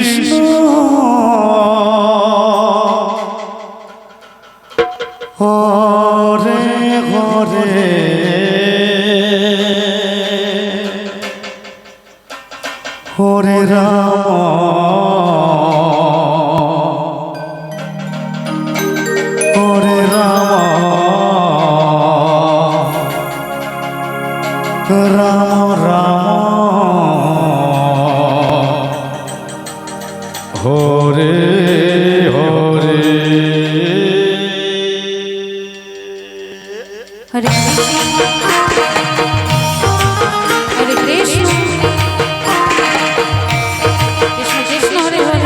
কৃষ্ণ হরে হরে হরে রাম হরে রাম রাম রাম হরে হরে হরে হরে কৃষ্ণ কৃষ্ণ কৃষ্ণ হরে হরে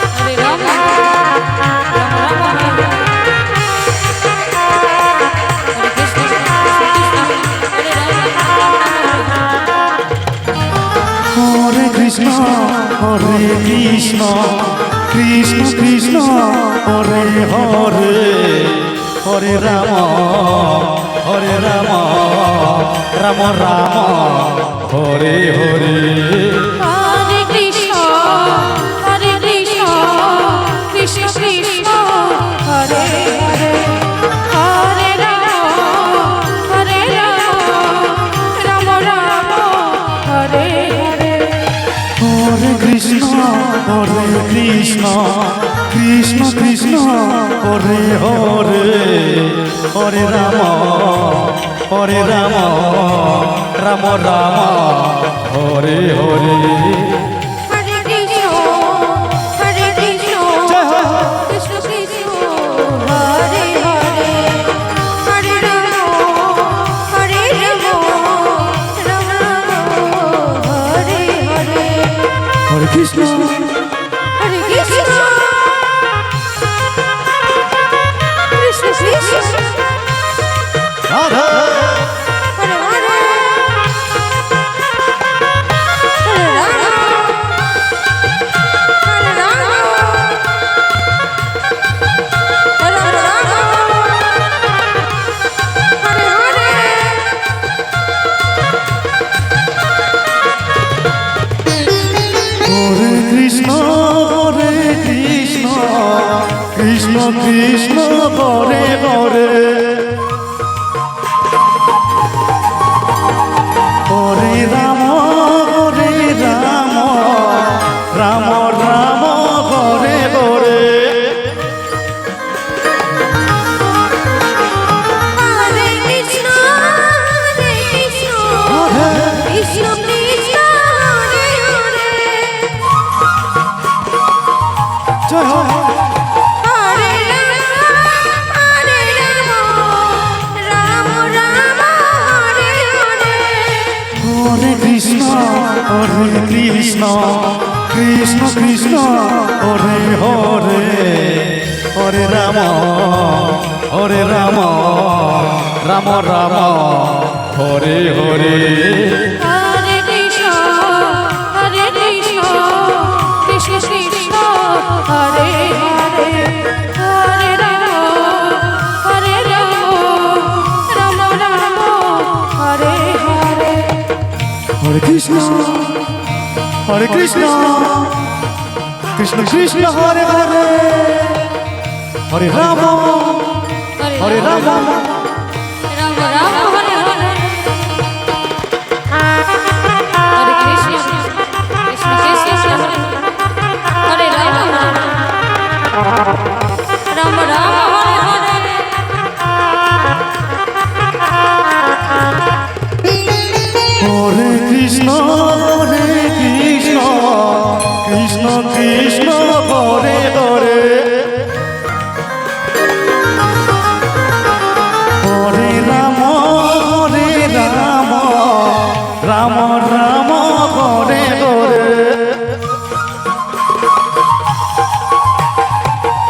হরে রাম রাম রাম হরে কৃষ্ণ কৃষ্ণ হরে হরে কৃষ্ণ হরে কৃষ্ণ কৃষ্ণ কৃষ্ণ হরে হরে হরে রাম রাম রাম হরে হরে হরে কৃষ্ণ কৃষ্ণ কৃষ্ণ হরে হরে হরে রাম রাম রাম হরে হরে হরে কৃষ্ণ কৃষ্ণ কৃষ্ণ হরে হরে হরে রাম রাম রাম হরে হরে হরে কৃষ্ণ কৃষ্ণ কৃষ্ণ হরে হরে হরে রাম রাম হরে হরে হরে কৃষ্ণ হরে কৃষ্ণ কৃষ্ণ কৃষ্ণ রাধা হরে হরে হরে রাম হরে রাম হরে রাম হরে হরে হরে কৃষ্ণ কৃষ্ণ কৃষ্ণ হরে হরে হরে রাম রাম রাম হরে হরে হরে কৃষ্ণ কৃষ্ণ কৃষ্ণ হরে হরে জয় হয় হরে রাম রাম হরে হরে হরে কৃষ্ণ কৃষ্ণ কৃষ্ণ হরে হরে হরে রাম রাম রাম হরে হরে হরে কৃষ্ণ কৃষ্ণ কৃষ্ণ হরে হরে হরে রাম রাম রাম হরে হরে হরে কৃষ্ণ কৃষ্ণ কৃষ্ণ হরে হরে হরে রাম হরে রাম রাম রাম হরে হরে হরে কৃষ্ণ কৃষ্ণ কৃষ্ণ হরে রাম রাম রাম হরে হরে হরে কৃষ্ণ কৃষ্ণ কৃষ্ণ হরে হরে হরে রাম রাম রাম হরে হরে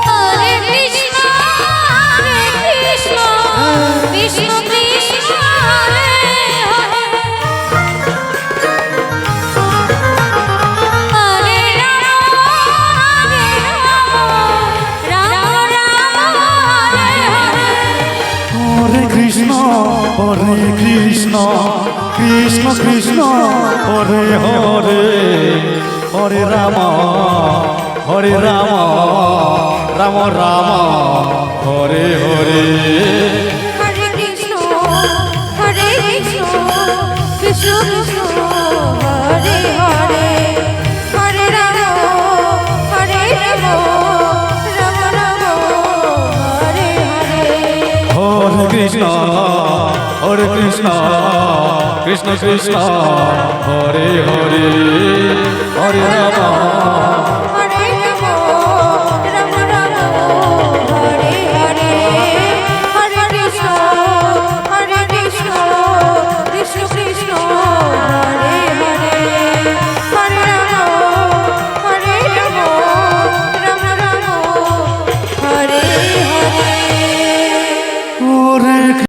হরে কৃষ্ণ কৃষ্ণ কৃষ্ণ হরে হরে কৃষ্ণ হরে হরে হরে রাম রাম রাম হরে হরে হরে কৃষ্ণ কৃষ্ণ কৃষ্ণ হরে হরে হরে রাম রাম রাম হরে হরে হরে কৃষ্ণ কৃষ্ণ কৃষ্ণ হরে হরে হরে রাম